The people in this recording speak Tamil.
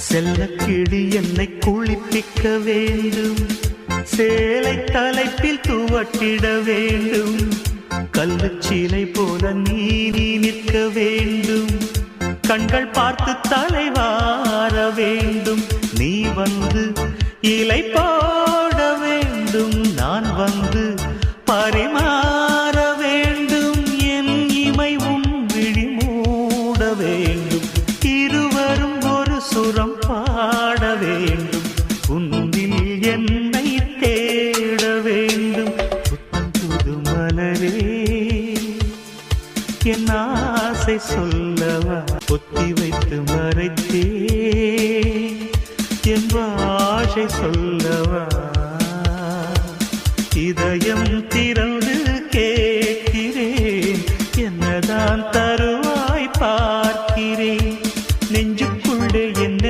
செல்லக்கிளி என்னை குளிப்பிக்க வேண்டும், சேலை தலைப்பில் துவட்டிட வேண்டும், கல்லுச்சீலை போல நீதி நிற்க வேண்டும், கண்கள் பார்த்து தலைவார வேண்டும், நீ வந்து இலை போட வேண்டும், நான் வந்து பரிமாற வேண்டும், என் இமை உன் விழி மூட வேண்டும், இருவரும் ஒரு சுரம் பாட வேண்டும், உன்னில் என்னை தேட வேண்டும். புது மலரே என் ஆசை சொல்லவா, பொத்தி வைத்து மறைத்தே என் ஆசை சொல்லவா, இதயம் திறந்து கேட்கிறேன் என்னதான்